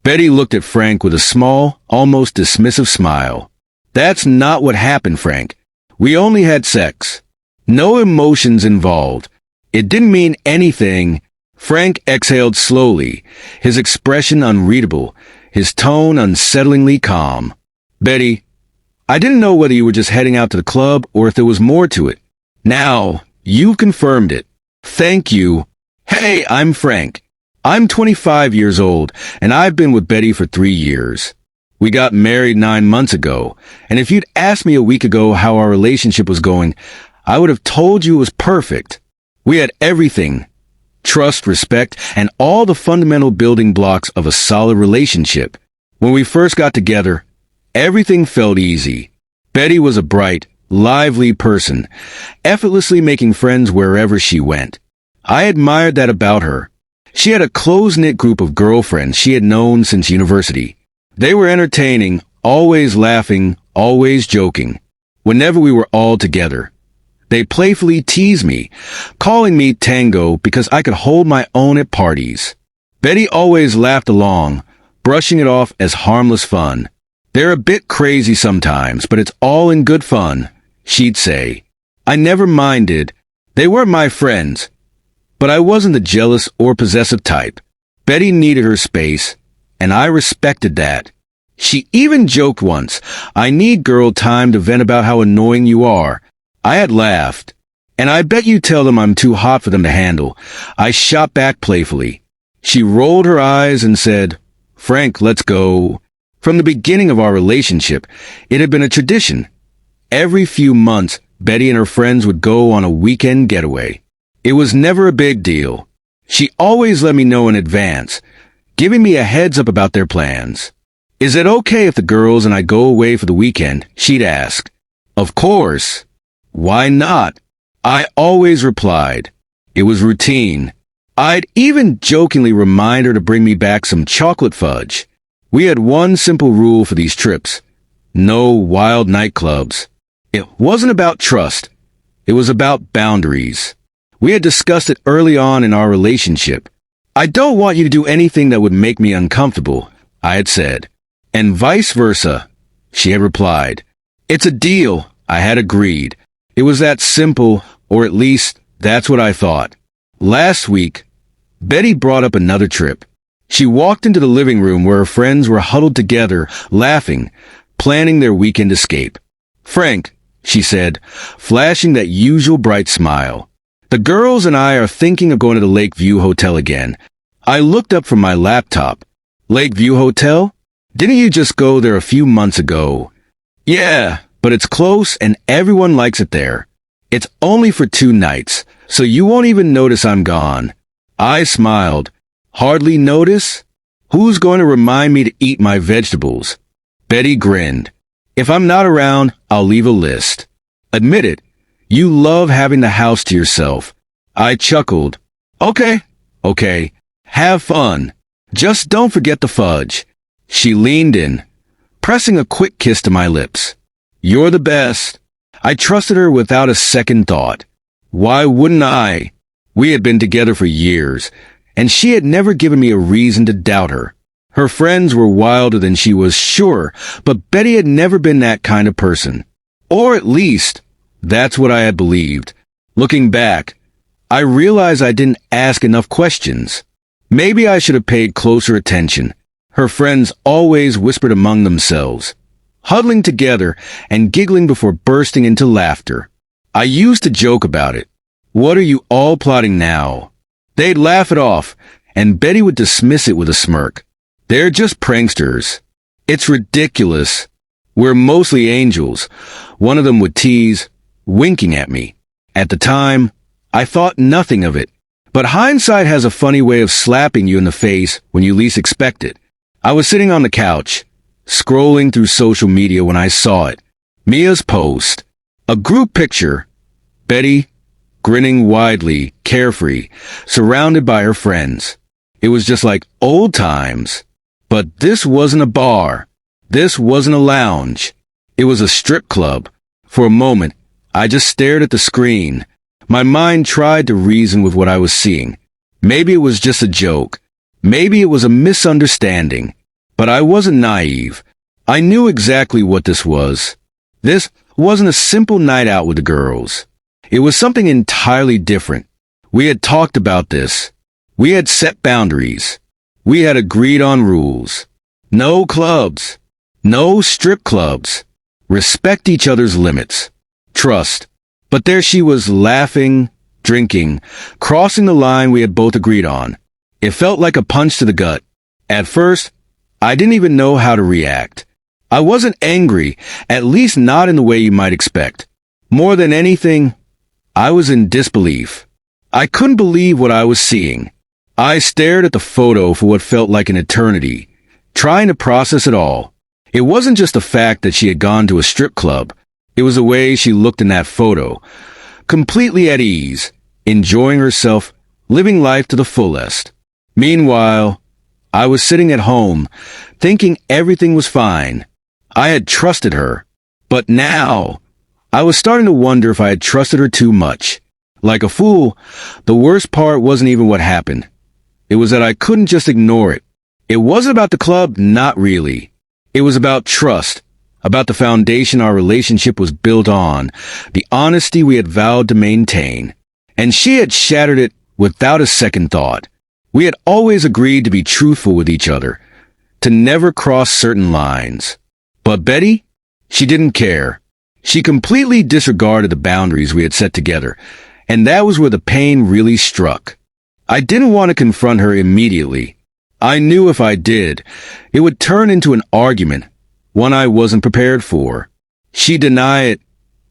Betty looked at Frank with a small, almost dismissive smile. That's not what happened, Frank. We only had sex. No emotions involved. It didn't mean anything. Frank exhaled slowly, his expression unreadable, his tone unsettlingly calm. Betty, I didn't know whether you were just heading out to the club or if there was more to it. Now, you've confirmed it. Thank you. Hey, I'm Frank. I'm 25 years old, and I've been with Betty for 3 years. We got married 9 months ago, and if you'd asked me a week ago how our relationship was going, I would have told you it was perfect. We had everything. Trust, respect, and all the fundamental building blocks of a solid relationship. When we first got together, everything felt easy. Betty was a bright, lively person, effortlessly making friends wherever she went. I admired that about her. She had a close-knit group of girlfriends she had known since university. They were entertaining, always laughing, always joking. Whenever we were all together, they playfully teased me, calling me Tango because I could hold my own at parties. Betty always laughed along, brushing it off as harmless fun. They're a bit crazy sometimes, but it's all in good fun, she'd say. I never minded. They weren't my friends. But I wasn't the jealous or possessive type. Betty needed her space, and I respected that. She even joked once, I need girl time to vent about how annoying you are. I had laughed. And I bet you tell them I'm too hot for them to handle. I shot back playfully. She rolled her eyes and said, Frank, let's go. From the beginning of our relationship, it had been a tradition. Every few months, Betty and her friends would go on a weekend getaway. It was never a big deal. She always let me know in advance, giving me a heads up about their plans. Is it okay if the girls and I go away for the weekend? She'd ask. Of course. Why not? I always replied. It was routine. I'd even jokingly remind her to bring me back some chocolate fudge. We had one simple rule for these trips. No wild nightclubs. It wasn't about trust. It was about boundaries. We had discussed it early on in our relationship. I don't want you to do anything that would make me uncomfortable, I had said. And vice versa, she had replied. It's a deal, I had agreed. It was that simple, or at least that's what I thought. Last week, Betty brought up another trip. She walked into the living room where her friends were huddled together, laughing, planning their weekend escape. Frank, she said, flashing that usual bright smile. The girls and I are thinking of going to the Lakeview Hotel again. I looked up from my laptop. Lakeview Hotel? Didn't you just go there a few months ago? Yeah, but it's close and everyone likes it there. It's only for 2 nights, so you won't even notice I'm gone. I smiled. Hardly notice? Who's going to remind me to eat my vegetables? Betty grinned. If I'm not around, I'll leave a list. Admit it. You love having the house to yourself. I chuckled. Okay. Have fun. Just don't forget the fudge. She leaned in, pressing a quick kiss to my lips. You're the best. I trusted her without a second thought. Why wouldn't I? We had been together for years, and she had never given me a reason to doubt her. Her friends were wilder than she was, sure, but Betty had never been that kind of person. Or at least, that's what I had believed. Looking back, I realized I didn't ask enough questions. Maybe I should have paid closer attention. Her friends always whispered among themselves, huddling together and giggling before bursting into laughter. I used to joke about it. What are you all plotting now? They'd laugh it off, and Betty would dismiss it with a smirk. They're just pranksters. It's ridiculous. We're mostly angels. One of them would tease, winking at me. At the time, I thought nothing of it. But hindsight has a funny way of slapping you in the face when you least expect it. I was sitting on the couch, scrolling through social media when I saw it. Mia's post. A group picture. Betty, grinning widely, carefree, surrounded by her friends. It was just like old times. But this wasn't a bar. This wasn't a lounge. It was a strip club. For a moment, I just stared at the screen. My mind tried to reason with what I was seeing. Maybe it was just a joke. Maybe it was a misunderstanding. But I wasn't naive. I knew exactly what this was. This wasn't a simple night out with the girls. It was something entirely different. We had talked about this. We had set boundaries. We had agreed on rules. No clubs. No strip clubs. Respect each other's limits. Trust. But there she was, laughing, drinking, crossing the line we had both agreed on. It felt like a punch to the gut. At first, I didn't even know how to react. I wasn't angry, at least not in the way you might expect. More than anything, I was in disbelief. I couldn't believe what I was seeing. I stared at the photo for what felt like an eternity, trying to process it all. It wasn't just the fact that she had gone to a strip club. It was the way she looked in that photo, completely at ease, enjoying herself, living life to the fullest. Meanwhile, I was sitting at home, thinking everything was fine. I had trusted her. But now, I was starting to wonder if I had trusted her too much. Like a fool, the worst part wasn't even what happened. It was that I couldn't just ignore it. It wasn't about the club, not really. It was about trust, about the foundation our relationship was built on, the honesty we had vowed to maintain. And she had shattered it without a second thought. We had always agreed to be truthful with each other, to never cross certain lines. But Betty? She didn't care. She completely disregarded the boundaries we had set together, and that was where the pain really struck. I didn't want to confront her immediately. I knew if I did, it would turn into an argument, one I wasn't prepared for. She'd deny it,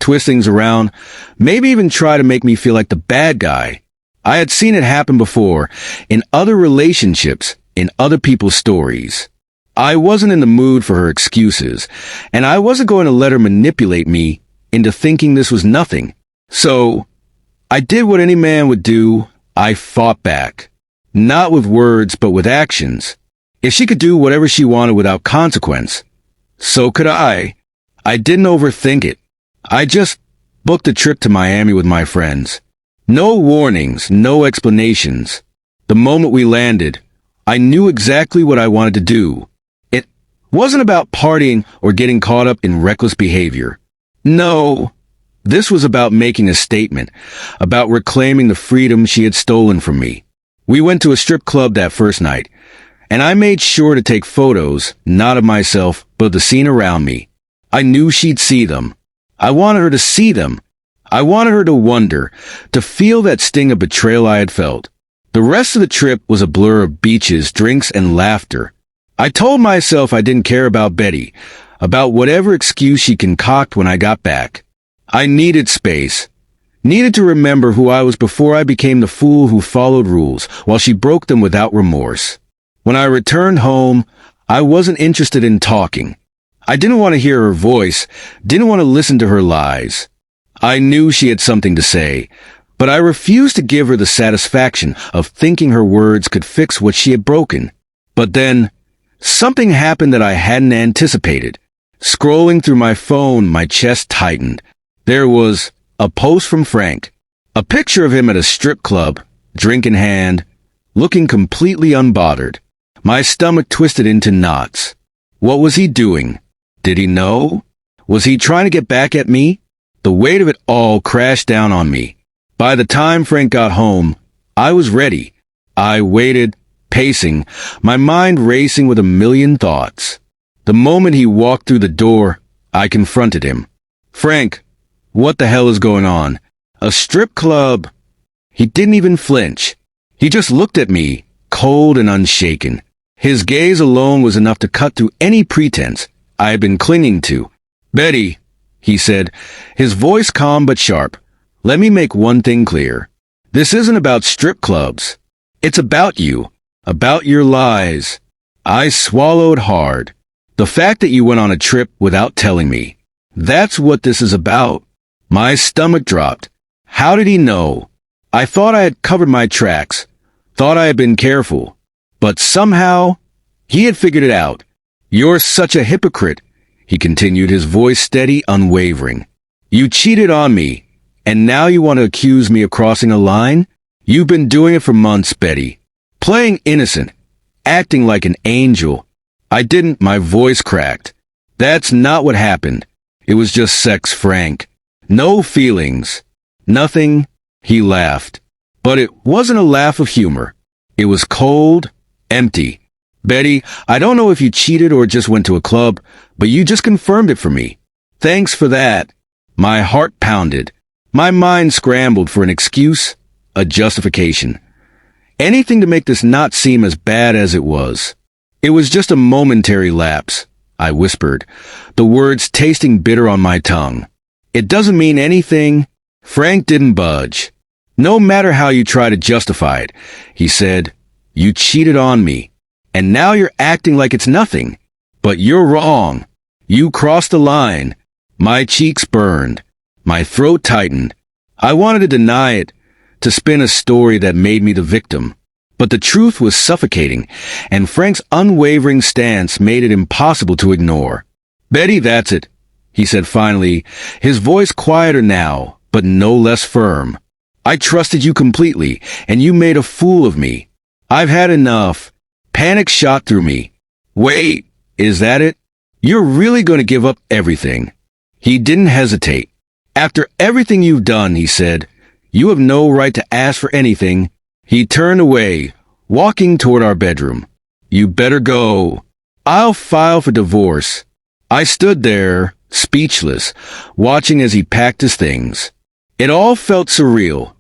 twist things around, maybe even try to make me feel like the bad guy. I had seen it happen before, in other relationships, in other people's stories. I wasn't in the mood for her excuses, and I wasn't going to let her manipulate me into thinking this was nothing. So, I did what any man would do. I fought back. Not with words, but with actions. If she could do whatever she wanted without consequence, so could I. I didn't overthink it. I just booked a trip to Miami with my friends. No warnings, no explanations. The moment we landed, I knew exactly what I wanted to do. It wasn't about partying or getting caught up in reckless behavior. No, this was about making a statement, about reclaiming the freedom she had stolen from me. We went to a strip club that first night, and I made sure to take photos, not of myself, but of the scene around me. I knew she'd see them. I wanted her to see them. I wanted her to wonder, to feel that sting of betrayal I had felt. The rest of the trip was a blur of beaches, drinks, and laughter. I told myself I didn't care about Betty, about whatever excuse she concocted when I got back. I needed space, needed to remember who I was before I became the fool who followed rules while she broke them without remorse. When I returned home, I wasn't interested in talking. I didn't want to hear her voice, didn't want to listen to her lies. I knew she had something to say, but I refused to give her the satisfaction of thinking her words could fix what she had broken. But then, something happened that I hadn't anticipated. Scrolling through my phone, my chest tightened. There was a post from Frank, a picture of him at a strip club, drink in hand, looking completely unbothered. My stomach twisted into knots. What was he doing? Did he know? Was he trying to get back at me? The weight of it all crashed down on me. By the time Frank got home, I was ready. I waited, pacing, my mind racing with a million thoughts. The moment he walked through the door, I confronted him. Frank, what the hell is going on? A strip club? He didn't even flinch. He just looked at me, cold and unshaken. His gaze alone was enough to cut through any pretense I had been clinging to. Betty, he said, his voice calm but sharp, let me make one thing clear. This isn't about strip clubs. It's about you, about your lies. I swallowed hard. The fact that you went on a trip without telling me. That's what this is about. My stomach dropped. How did he know? I thought I had covered my tracks, thought I had been careful. But somehow, he had figured it out. You're such a hypocrite, he continued, his voice steady, unwavering. You cheated on me, and now you want to accuse me of crossing a line? You've been doing it for months, Betty. Playing innocent, acting like an angel. I didn't, my voice cracked. That's not what happened. It was just sex, Frank. No feelings. Nothing. He laughed. But it wasn't a laugh of humor. It was cold, empty. Betty, I don't know if you cheated or just went to a club, but you just confirmed it for me. Thanks for that. My heart pounded. My mind scrambled for an excuse, a justification. Anything to make this not seem as bad as it was. It was just a momentary lapse, I whispered, the words tasting bitter on my tongue. It doesn't mean anything. Frank didn't budge. No matter how you try to justify it, he said, you cheated on me, and now you're acting like it's nothing. But you're wrong. You crossed the line. My cheeks burned. My throat tightened. I wanted to deny it, to spin a story that made me the victim. But the truth was suffocating, and Frank's unwavering stance made it impossible to ignore. Betty, that's it, he said finally, his voice quieter now, but no less firm. I trusted you completely, and you made a fool of me. I've had enough. Panic shot through me. Wait, is that it? You're really going to give up everything? He didn't hesitate. After everything you've done, he said, you have no right to ask for anything. He turned away, walking toward our bedroom. You better go. I'll file for divorce. I stood there, speechless, watching as he packed his things. It all felt surreal.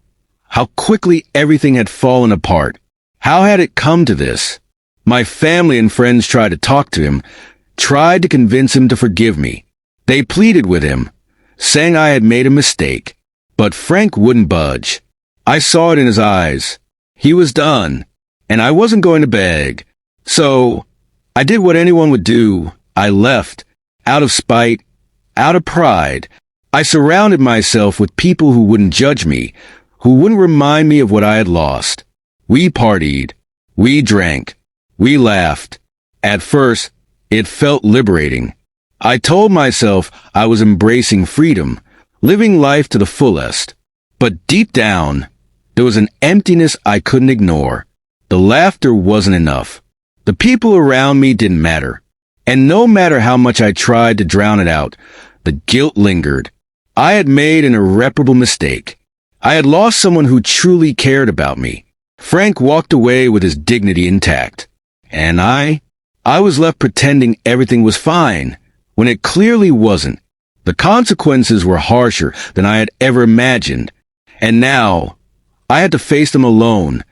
How quickly everything had fallen apart. How had it come to this? My family and friends tried to talk to him, tried to convince him to forgive me. They pleaded with him, saying I had made a mistake. But Frank wouldn't budge. I saw it in his eyes. He was done, and I wasn't going to beg. So, I did what anyone would do. I left, out of spite, out of pride. I surrounded myself with people who wouldn't judge me, who wouldn't remind me of what I had lost. We partied. We drank. We laughed. At first, it felt liberating. I told myself I was embracing freedom, living life to the fullest. But deep down, there was an emptiness I couldn't ignore. The laughter wasn't enough. The people around me didn't matter. And no matter how much I tried to drown it out, the guilt lingered. I had made an irreparable mistake. I had lost someone who truly cared about me. Frank walked away with his dignity intact. And I was left pretending everything was fine, when it clearly wasn't. The consequences were harsher than I had ever imagined. And now, I had to face them alone,